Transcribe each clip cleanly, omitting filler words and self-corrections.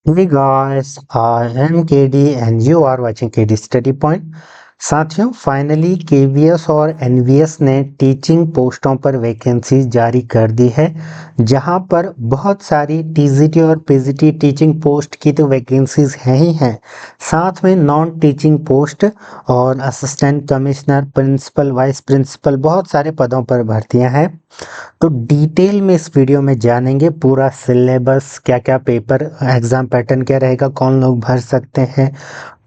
Hey guys, I am KD and you are watching KD Study Point। साथियों, finally KVS और NVS ने teaching पोस्टों पर vacancy जारी कर दी है, जहां पर बहुत सारी टीजीटी और पीजीटी टीचिंग पोस्ट की तो वैकेंसीज हैं ही हैं, साथ में नॉन टीचिंग पोस्ट और assistant commissioner, principal, vice principal, बहुत सारे पदों पर भर्तियां हैं। तो डिटेल में इस वीडियो में जानेंगे पूरा सिलेबस, क्या क्या पेपर, एग्जाम पैटर्न क्या रहेगा, कौन लोग भर सकते हैं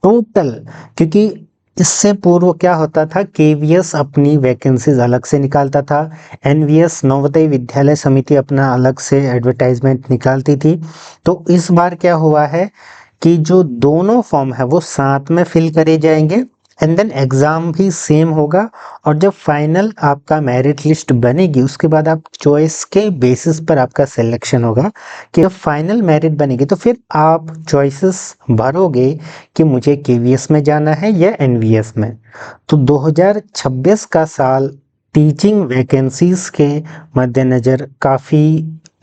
टोटल। क्योंकि इससे पूर्व क्या होता था, केवीएस अपनी वैकेंसीज अलग से निकालता था, एनवीएस नवोदय विद्यालय समिति अपना अलग से एडवर्टाइजमेंट निकालती थी। तो इस बार क्या हुआ है कि जो दोनों फॉर्म है वो साथ में फिल करे जाएंगे एंड देन एग्जाम भी सेम होगा। और जब फाइनल आपका मेरिट लिस्ट बनेगी उसके बाद आप चॉइस के बेसिस पर आपका सिलेक्शन होगा कि जब फाइनल मेरिट बनेगी तो फिर आप चॉइसेस भरोगे कि मुझे केवीएस में जाना है या एनवीएस में। तो 2026 का साल टीचिंग वैकेंसीज के मद्देनज़र काफ़ी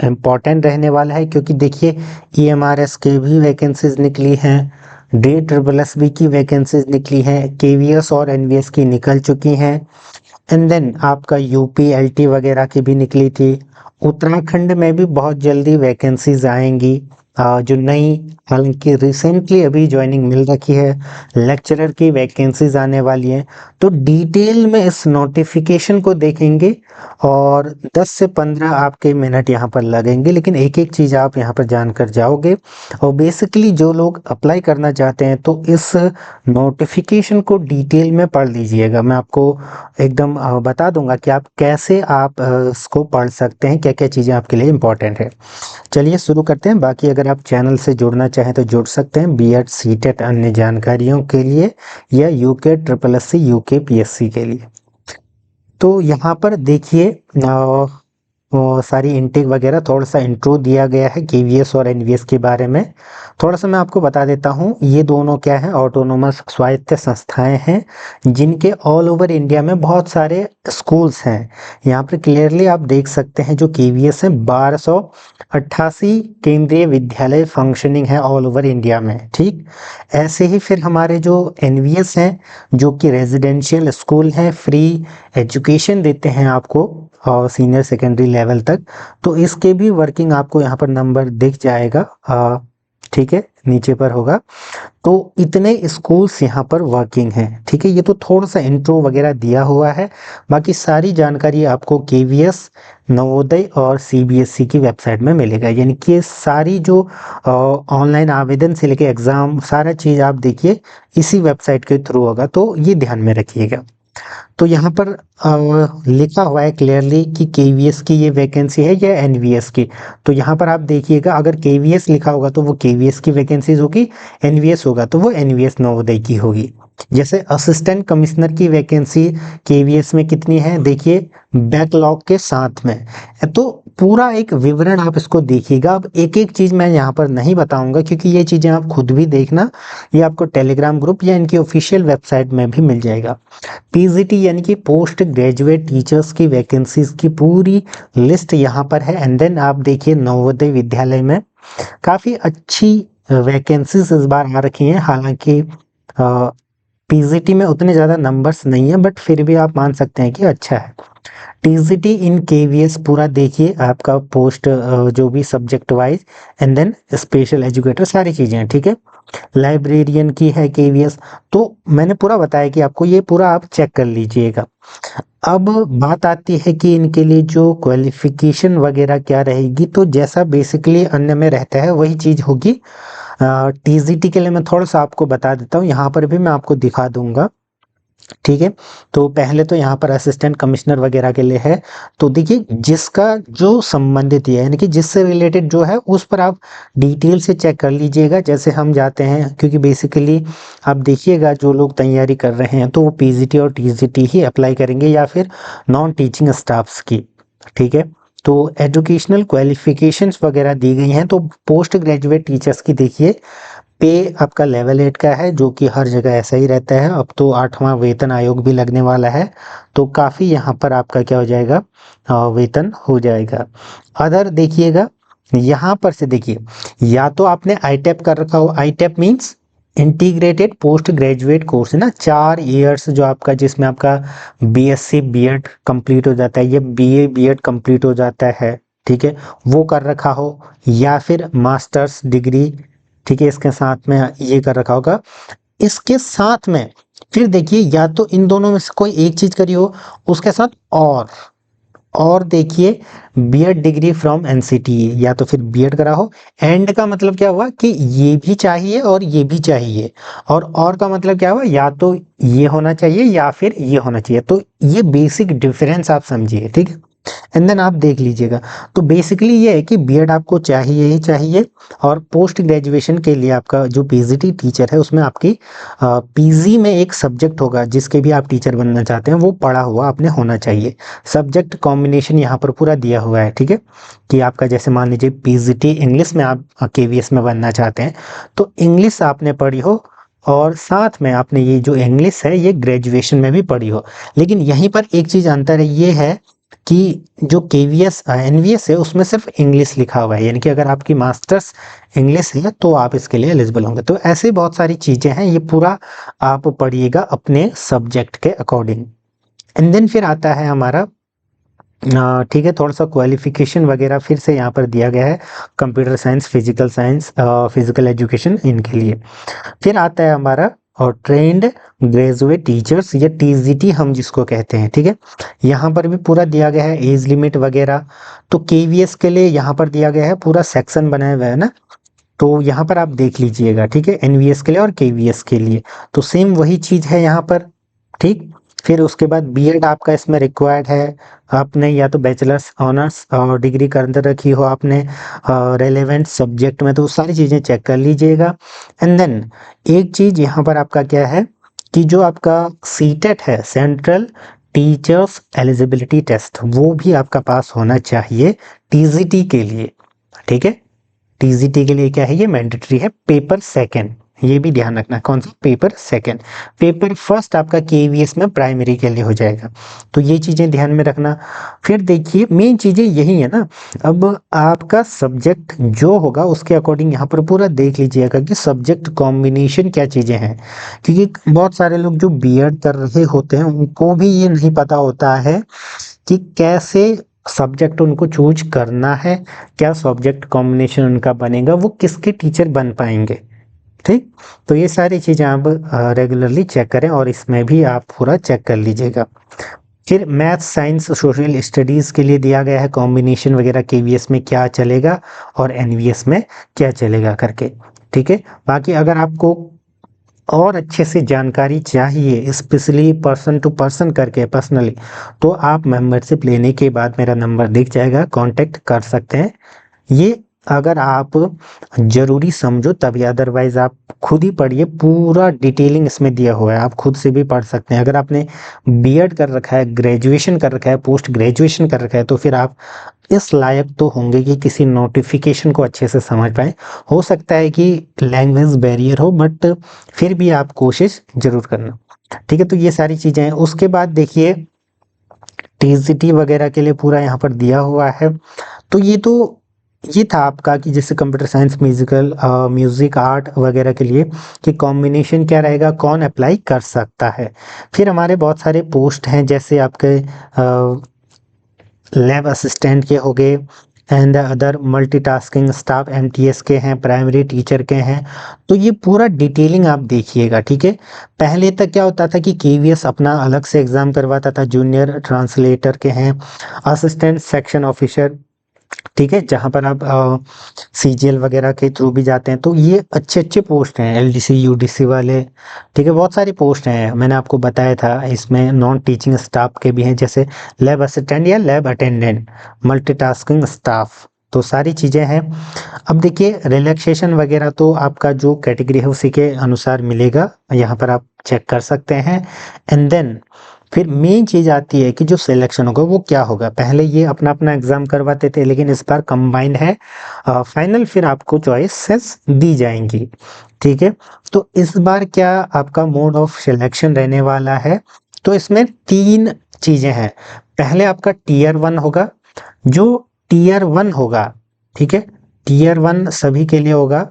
इम्पॉर्टेंट रहने वाला है, क्योंकि देखिए ईएमआरएस के भी वैकेंसीज निकली हैं, डे ट्रिपल एस बी की वैकेंसीज निकली हैं, केवीएस और एनवीएस की निकल चुकी हैं एंड देन आपका यूपी एलटी वगैरह की भी निकली थी। उत्तराखंड में भी बहुत जल्दी वैकेंसीज आएंगी, जो नई, हालांकि रिसेंटली अभी ज्वाइनिंग मिल रखी है, लेक्चरर की वैकेंसीज आने वाली हैं। तो डिटेल में इस नोटिफिकेशन को देखेंगे और 10 से 15 आपके मिनट यहाँ पर लगेंगे, लेकिन एक एक चीज़ आप यहाँ पर जानकर जाओगे। और बेसिकली जो लोग अप्लाई करना चाहते हैं तो इस नोटिफिकेशन को डिटेल में पढ़ लीजिएगा। मैं आपको एकदम बता दूंगा कि आप कैसे इसको पढ़ सकते हैं, क्या क्या चीज़ें आपके लिए इम्पोर्टेंट है। चलिए शुरू करते हैं। बाकी अगर आप चैनल से जुड़ना चाहें तो जुड़ सकते हैं, बीएड, सीटेट, अन्य जानकारियों के लिए, या UK triple S C, UK PSC के लिए। तो यहाँ पर देखिए सारी इनटेक वगैरह, थोड़ा सा इंट्रो दिया गया है केवीएस और एनवीएस के बारे में। थोड़ा सा मैं आपको बता देता हूँ, ये दोनों क्या है, ऑटोनोमस स्वायत्त संस्थाएं हैं जिनके ऑल ओवर इंडिया में बहुत सारे स्कूल्स हैं। यहाँ पर क्लियरली आप देख सकते हैं जो केवीएस है 1288 केंद्रीय विद्यालय फंक्शनिंग है ऑल ओवर इंडिया में, ठीक। ऐसे ही फिर हमारे जो एनवीएस हैं जो कि रेजिडेंशियल स्कूल हैं, फ्री एजुकेशन देते हैं आपको और सीनियर सेकेंडरी लेवल तक। तो इसके भी वर्किंग आपको यहाँ पर नंबर दिख जाएगा, ठीक है, नीचे पर होगा। तो इतने स्कूल्स यहाँ पर वर्किंग हैं, ठीक है। ये तो थोड़ा सा इंट्रो वगैरह दिया हुआ है, बाकी सारी जानकारी आपको केवीएस, नवोदय और सीबीएसई की वेबसाइट में मिलेगा। यानी कि सारी जो ऑनलाइन आवेदन से लेके एग्ज़ाम, सारा चीज़ आप देखिए इसी वेबसाइट के थ्रू होगा, तो ये ध्यान में रखिएगा। तो यहाँ पर लिखा हुआ है क्लियरली कि केवीएस की ये वैकेंसी है या एनवीएस की। तो यहाँ पर आप देखिएगा, अगर केवीएस लिखा होगा तो वो केवीएस की वैकेंसीज होगी, एनवीएस होगा तो वो एनवीएस नवोदय की होगी। जैसे असिस्टेंट कमिश्नर की वैकेंसी केवीएस में कितनी है, देखिए बैकलॉग के साथ में। तो पूरा एक विवरण आप इसको देखिएगा। अब एक एक चीज़ मैं यहाँ पर नहीं बताऊंगा क्योंकि ये चीज़ें आप खुद भी देखना, ये आपको टेलीग्राम ग्रुप या इनकी ऑफिशियल वेबसाइट में भी मिल जाएगा। पीजीटी यानी कि पोस्ट ग्रेजुएट टीचर्स की वैकेंसीज की पूरी लिस्ट यहाँ पर है एंड देन आप देखिए नवोदय विद्यालय में काफ़ी अच्छी वैकेंसीज इस बार आ रखी हैं। हालांकि पीजीटी में उतने ज़्यादा नंबर्स नहीं है, बट फिर भी आप मान सकते हैं कि अच्छा है। टीजीटी इन केवीएस पूरा देखिए, आपका पोस्ट जो भी subject wise and then special educator, सारी चीज़ें हैं, ठीक है। लाइब्रेरियन की है केवीएस, तो मैंने पूरा बताया कि आपको ये पूरा आप चेक कर लीजिएगा। अब बात आती है कि इनके लिए जो क्वालिफिकेशन वगैरह क्या रहेगी, तो जैसा बेसिकली अन्य में रहता है वही चीज़ होगी। टीजीटी के लिए मैं थोड़ा सा आपको बता देता हूँ, यहाँ पर भी मैं आपको दिखा दूंगा, ठीक है। तो पहले तो यहाँ पर असिस्टेंट कमिश्नर वगैरह के लिए है। तो देखिए जिसका जो संबंधित है, यानी कि जिससे रिलेटेड जो है उस पर आप डिटेल से चेक कर लीजिएगा। जैसे हम जाते हैं, क्योंकि बेसिकली आप देखिएगा जो लोग तैयारी कर रहे हैं तो वो पीजीटी और टीजीटी ही अप्लाई करेंगे या फिर नॉन टीचिंग स्टाफ्स की, ठीक है। तो एजुकेशनल क्वालिफिकेशंस वगैरह दी गई हैं। तो पोस्ट ग्रेजुएट टीचर्स की देखिए पे आपका लेवल 8 का है, जो कि हर जगह ऐसा ही रहता है। अब तो 8वां वेतन आयोग भी लगने वाला है, तो काफ़ी यहाँ पर आपका क्या हो जाएगा, वेतन हो जाएगा। अदर देखिएगा यहाँ पर से देखिए, या तो आपने ITAP कर रखा हो, ITAP means integrated post graduate course है ना, 4 इयर्स जो आपका, जिसमें आपका BSc BEd कंप्लीट हो जाता है, ये BA BEd कंप्लीट हो जाता है, ठीक है, वो कर रखा हो, या फिर मास्टर्स डिग्री, ठीक है, इसके साथ में ये कर रखा होगा। इसके साथ में फिर देखिए, या तो इन दोनों में से कोई एक चीज करी हो, उसके साथ और देखिए, बीएड डिग्री फ्रॉम NCTA, या तो फिर बीएड करा हो। एंड का मतलब क्या हुआ कि ये भी चाहिए और ये भी चाहिए, और का मतलब क्या हुआ, या तो ये होना चाहिए या फिर ये होना चाहिए। तो ये बेसिक डिफरेंस आप समझिए, ठीक है, एंड देन आप देख लीजिएगा। तो बेसिकली ये है कि बीएड आपको चाहिए ही चाहिए, और पोस्ट ग्रेजुएशन के लिए आपका जो पीजीटी टीचर है, उसमें आपकी पीजी में एक सब्जेक्ट होगा जिसके भी आप टीचर बनना चाहते हैं, वो पढ़ा हुआ आपने होना चाहिए। सब्जेक्ट कॉम्बिनेशन यहाँ पर पूरा दिया हुआ है, ठीक है, कि आपका जैसे मान लीजिए पीजीटी इंग्लिश में आप केवीएस में बनना चाहते हैं, तो इंग्लिश आपने पढ़ी हो, और साथ में आपने ये जो इंग्लिश है ये ग्रेजुएशन में भी पढ़ी हो। लेकिन यहीं पर एक चीज अंतर है, ये है कि जो केवीएस एनवीएस है उसमें सिर्फ इंग्लिश लिखा हुआ है, यानी कि अगर आपकी मास्टर्स इंग्लिश है तो आप इसके लिए एलिजिबल होंगे। तो ऐसे बहुत सारी चीजें हैं, ये पूरा आप पढ़िएगा अपने सब्जेक्ट के अकॉर्डिंग। एंड देन फिर आता है हमारा, ठीक है, थोड़ा सा क्वालिफिकेशन वगैरह फिर से यहाँ पर दिया गया है, computer science, physical science, physical education, इनके लिए। फिर आता है हमारा और ट्रेंड ग्रेजुएट टीचर्स, या टीजीटी हम जिसको कहते हैं, ठीक है, यहाँ पर भी पूरा दिया गया है एज लिमिट वगैरह। तो केवीएस के लिए यहाँ पर दिया गया है, पूरा सेक्शन बनाया हुआ है ना, तो यहाँ पर आप देख लीजिएगा, ठीक है, एनवीएस के लिए और केवीएस के लिए, तो सेम वही चीज है यहाँ पर, ठीक। फिर उसके बाद बीएड आपका इसमें रिक्वायर्ड है, आपने या तो बैचलर्स ऑनर्स और डिग्री कर अंदर रखी हो आपने रेलेवेंट सब्जेक्ट में, तो वो सारी चीज़ें चेक कर लीजिएगा। एंड देन एक चीज़ यहाँ पर आपका क्या है कि जो आपका सीटेट है, सेंट्रल टीचर्स एलिजिबिलिटी टेस्ट, वो भी आपका पास होना चाहिए टीजीटी के लिए, ठीक है। टीजीटी के लिए क्या है, ये मैंडेटरी है। पेपर सेकंड, ये भी ध्यान रखना, कौन सा पेपर सेकंड, पेपर फर्स्ट आपका केवीएस में प्राइमरी के लिए हो जाएगा, तो ये चीजें ध्यान में रखना। फिर देखिए मेन चीजें यही है ना, अब आपका सब्जेक्ट जो होगा उसके अकॉर्डिंग यहाँ पर पूरा देख लीजिएगा कि सब्जेक्ट कॉम्बिनेशन क्या चीजें हैं, क्योंकि बहुत सारे लोग जो बीएड कर रहे होते हैं उनको भी ये नहीं पता होता है कि कैसे सब्जेक्ट उनको चूज करना है, क्या सब्जेक्ट कॉम्बिनेशन उनका बनेगा, वो किसके टीचर बन पाएंगे, ठीक। तो ये सारी चीजें आप रेगुलरली चेक करें, और इसमें भी आप पूरा चेक कर लीजिएगा। फिर मैथ साइंस सोशल स्टडीज के लिए दिया गया है कॉम्बिनेशन वगैरह, केवीएस में क्या चलेगा और एनवीएस में क्या चलेगा करके, ठीक है। बाकी अगर आपको और अच्छे से जानकारी चाहिए, स्पेशली पर्सन टू पर्सन करके पर्सनली, तो आप मेंबरशिप लेने के बाद मेरा नंबर दिख जाएगा, कांटेक्ट कर सकते हैं। ये अगर आप जरूरी समझो तभी, अदरवाइज आप खुद ही पढ़िए, पूरा डिटेलिंग इसमें दिया हुआ है, आप खुद से भी पढ़ सकते हैं। अगर आपने बीएड कर रखा है, ग्रेजुएशन कर रखा है, पोस्ट ग्रेजुएशन कर रखा है, तो फिर आप इस लायक तो होंगे कि किसी नोटिफिकेशन को अच्छे से समझ पाए। हो सकता है कि लैंग्वेज बैरियर हो, बट फिर भी आप कोशिश जरूर करना, ठीक है। तो ये सारी चीजें हैं। उसके बाद देखिए टीजीटी वगैरह के लिए पूरा यहाँ पर दिया हुआ है। तो ये था आपका कि जैसे कंप्यूटर साइंस, म्यूजिक आर्ट वगैरह के लिए कि कॉम्बिनेशन क्या रहेगा, कौन अप्लाई कर सकता है। फिर हमारे बहुत सारे पोस्ट हैं, जैसे आपके लैब असिस्टेंट के हो गए, and other multitasking staff MTS के हैं, प्राइमरी टीचर के हैं। तो ये पूरा डिटेलिंग आप देखिएगा, ठीक है। पहले तक क्या होता था कि केवीएस अपना अलग से एग्जाम करवाता था, जूनियर ट्रांसलेटर के हैं, असिस्टेंट सेक्शन ऑफिसर, ठीक है, जहाँ पर आप सीजीएल वगैरह के थ्रू भी जाते हैं। तो ये अच्छे अच्छे पोस्ट हैं, एलडीसी यूडीसी वाले, ठीक है, बहुत सारी पोस्ट हैं। मैंने आपको बताया था इसमें नॉन टीचिंग स्टाफ के भी हैं, जैसे लैब असिस्टेंट या लैब अटेंडेंट, मल्टीटास्किंग स्टाफ, तो सारी चीज़ें हैं। अब देखिए रिलैक्सेशन वगैरह तो आपका जो कैटेगरी है उसी के अनुसार मिलेगा, यहाँ पर आप चेक कर सकते हैं। एंड देन फिर मेन चीज आती है कि जो सिलेक्शन होगा वो क्या होगा। पहले ये अपना अपना एग्जाम करवाते थे, लेकिन इस बार कंबाइंड है फाइनल, फिर आपको चॉइसेस दी जाएंगी, ठीक है। तो इस बार क्या आपका मोड ऑफ सिलेक्शन रहने वाला है, तो इसमें 3 चीजें हैं। पहले आपका टीयर 1 होगा, जो टीयर 1 होगा, ठीक है, टीयर 1 सभी के लिए होगा,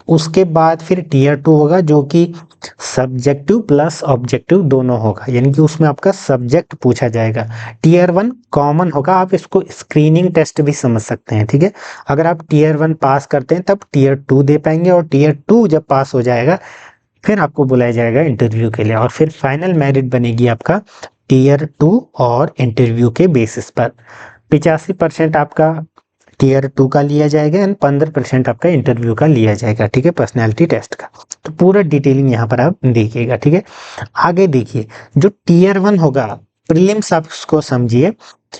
उसके बाद फिर टीयर 2 होगा जो कि सब्जेक्टिव प्लस ऑब्जेक्टिव दोनों होगा, यानी कि उसमें आपका सब्जेक्ट पूछा जाएगा। टीयर 1 कॉमन होगा, आप इसको स्क्रीनिंग टेस्ट भी समझ सकते हैं, ठीक है। अगर आप टीयर 1 पास करते हैं तब टीयर 2 दे पाएंगे, और टीयर 2 जब पास हो जाएगा फिर आपको बुलाया जाएगा इंटरव्यू के लिए, और फिर फाइनल मेरिट बनेगी आपका टीयर 2 और इंटरव्यू के बेसिस पर। 85% आपका टीयर 2 का लिया जाएगा एंड 15% आपका इंटरव्यू का लिया जाएगा, ठीक है, पर्सनैलिटी टेस्ट का। तो पूरा डिटेलिंग यहाँ पर आप देखिएगा, ठीक है। आगे देखिए, जो टीयर 1 होगा प्रीलिम्स, आप उसको समझिए।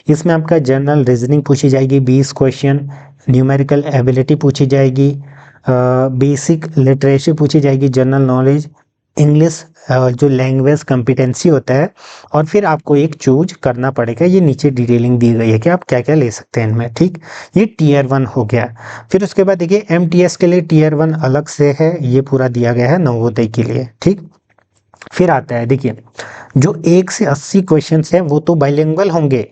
इसमें आपका जनरल रीजनिंग पूछी जाएगी 20 क्वेश्चन, न्यूमेरिकल एबिलिटी पूछी जाएगी, बेसिक लिटरेसी पूछी जाएगी, जनरल नॉलेज, इंग्लिश जो लैंग्वेज कॉम्पिटेंसी होता है, और फिर आपको एक चूज करना पड़ेगा। ये नीचे डिटेलिंग दी गई है कि आप क्या क्या ले सकते हैं इनमें, ठीक। ये टीयर 1 हो गया। फिर उसके बाद देखिए एमटीएस के लिए टीयर 1 अलग से है, ये पूरा दिया गया है नवोदय के लिए, ठीक। फिर आता है देखिए, जो 1 से 80 क्वेश्चन है वो तो बाइलिंगुअल होंगे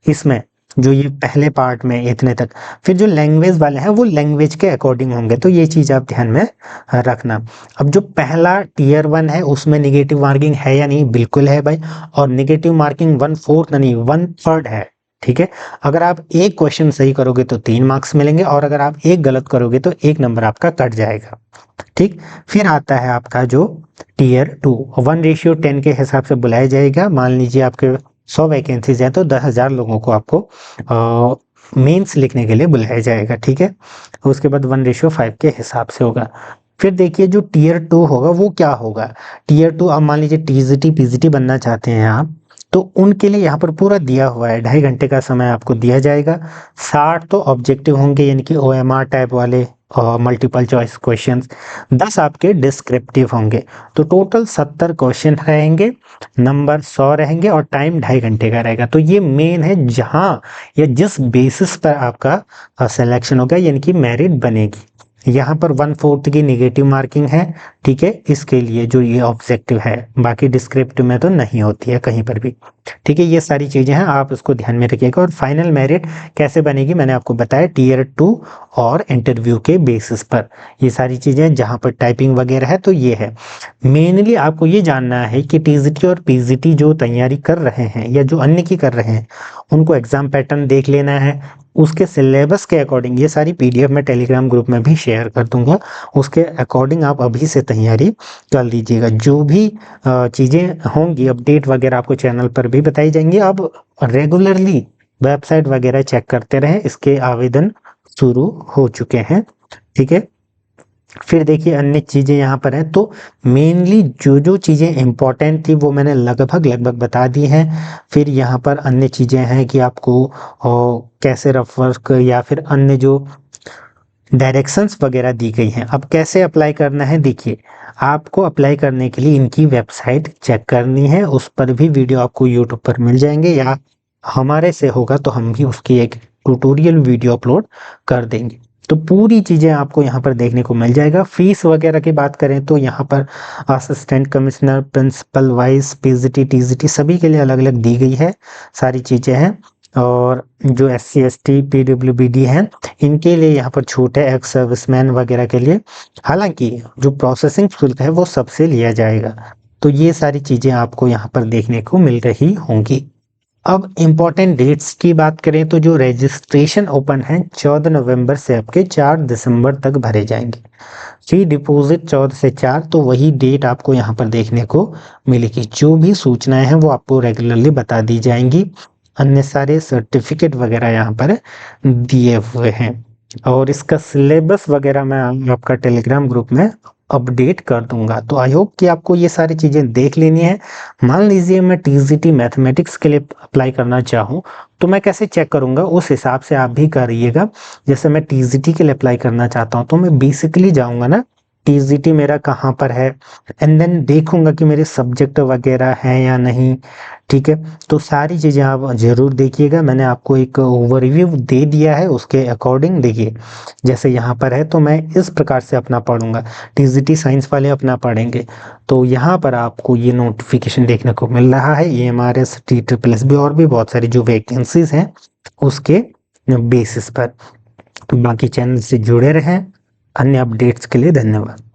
इसमें, जो ये पहले पार्ट में इतने तक। फिर जो लैंग्वेज वाले हैं वो लैंग्वेज के अकॉर्डिंग होंगे, तो ये चीज आप ध्यान में रखना। अब जो पहला टीयर 1 है उसमें निगेटिव मार्किंग है या नहीं, बिल्कुल है भाई, और निगेटिव मार्किंग 1/4 नहीं 1/3 है, ठीक है। अगर आप एक क्वेश्चन सही करोगे तो 3 मार्क्स मिलेंगे, और अगर आप एक गलत करोगे तो 1 नंबर आपका कट जाएगा, ठीक। फिर आता है आपका जो टीयर 2, 1:10 के हिसाब से बुलाया जाएगा। मान लीजिए आपके 100 वैकेंसीज हैं तो 10,000 लोगों को आपको मेंस लिखने के लिए बुलाया जाएगा, ठीक है। उसके बाद 1:5 के हिसाब से होगा। फिर देखिए जो टीयर 2 होगा वो क्या होगा। टीयर 2, आप मान लीजिए टीजीटी पीजीटी बनना चाहते हैं आप, तो उनके लिए यहाँ पर पूरा दिया हुआ है, 2.5 घंटे का समय आपको दिया जाएगा। 60 तो ऑब्जेक्टिव होंगे, यानी कि ओएमआर टाइप वाले और मल्टीपल चॉइस क्वेश्चंस, 10 आपके डिस्क्रिप्टिव होंगे। तो टोटल 70 क्वेश्चन रहेंगे, नंबर 100 रहेंगे, और टाइम 2.5 घंटे का रहेगा। तो ये मेन है जहां या जिस बेसिस पर आपका सिलेक्शन होगा, यानी कि मेरिट बनेगी। यहाँ पर 1/4 की निगेटिव मार्किंग है, ठीक है, इसके लिए जो ये ऑब्जेक्टिव है, बाकी डिस्क्रिप्टिव में तो नहीं होती है कहीं पर भी, ठीक है। ये सारी चीजें हैं, आप इसको ध्यान में रखिएगा। और फाइनल मेरिट कैसे बनेगी मैंने आपको बताया, टीयर 2 और इंटरव्यू के बेसिस पर। ये सारी चीजें जहां पर टाइपिंग वगैरह है, तो ये है मेनली आपको ये जानना है कि टीजीटी और पीजीटी जो तैयारी कर रहे हैं या जो अन्य की कर रहे हैं, उनको एग्जाम पैटर्न देख लेना है। उसके सिलेबस के अकॉर्डिंग, ये सारी पीडीएफ मैं टेलीग्राम ग्रुप में भी शेयर कर दूंगा, उसके अकॉर्डिंग आप अभी से तैयारी कर लीजिएगा। जो भी चीजें होंगी अपडेट वगैरह आपको चैनल पर भी बताई जाएंगी। आप रेगुलरली वेबसाइट वगैरह चेक करते रहें, इसके आवेदन शुरू हो चुके हैं, ठीक है। फिर देखिए अन्य चीजें यहाँ पर हैं, तो मेनली जो जो चीजें इंपॉर्टेंट थी वो मैंने लगभग बता दी हैं। फिर यहाँ पर अन्य चीजें हैं कि आपको कैसे रफ वर्क या फिर अन्य जो डायरेक्शंस वगैरह दी गई हैं, अब कैसे अप्लाई करना है। देखिए आपको अप्लाई करने के लिए इनकी वेबसाइट चेक करनी है, उस पर भी वीडियो आपको यूट्यूब पर मिल जाएंगे, या हमारे से होगा तो हम भी उसकी एक ट्यूटोरियल वीडियो अपलोड कर देंगे। तो पूरी चीजें आपको यहाँ पर देखने को मिल जाएगा। फीस वगैरह की बात करें तो यहाँ पर assistant commissioner, principal, vice, PGT, TGT सभी के लिए अलग अलग दी गई है, सारी चीजें हैं। और जो SC ST PWBD हैं इनके लिए यहाँ पर छूट है, एक्स सर्विसमैन वगैरह के लिए। हालांकि जो प्रोसेसिंग शुल्क है वो सबसे लिया जाएगा। तो ये सारी चीजें आपको यहाँ पर देखने को मिल रही होंगी। अब इम्पोर्टेंट डेट्स की बात करें तो जो रजिस्ट्रेशन ओपन है 14 नवंबर से आपके 4 दिसंबर तक भरे जाएंगे। फी डिपॉजिट 14 से 4, तो वही डेट आपको यहाँ पर देखने को मिलेगी। जो भी सूचनाएं हैं वो आपको रेगुलरली बता दी जाएंगी। अन्य सारे सर्टिफिकेट वगैरह यहाँ पर दिए हुए हैं, और इसका सिलेबस वगैरह मैं आपका टेलीग्राम ग्रुप में अपडेट कर दूंगा। तो आई होप कि आपको ये सारी चीजें देख लेनी है। मान लीजिए मैं टीजीटी मैथमेटिक्स के लिए अप्लाई करना चाहूँ तो मैं कैसे चेक करूंगा, उस हिसाब से आप भी करिएगा। जैसे मैं टीजीटी के लिए अप्लाई करना चाहता हूँ तो मैं बेसिकली जाऊंगा ना टीजीटी मेरा कहाँ पर है, एंड देन देखूंगा कि मेरे सब्जेक्ट वगैरह हैं या नहीं, ठीक है। तो सारी चीजें आप जरूर देखिएगा, मैंने आपको एक ओवरव्यू दे दिया है, उसके अकॉर्डिंग देखिए। जैसे यहाँ पर है तो मैं इस प्रकार से अपना पढ़ूंगा, टीजीटी साइंस वाले अपना पढ़ेंगे। तो यहाँ पर आपको ये नोटिफिकेशन देखने को मिल रहा है, EMRS, TSSS भी और भी बहुत सारी जो वैकेंसीज हैं उसके बेसिस पर। बाकी चैनल से जुड़े रहें। अन्य अपडेट्स के लिए धन्यवाद।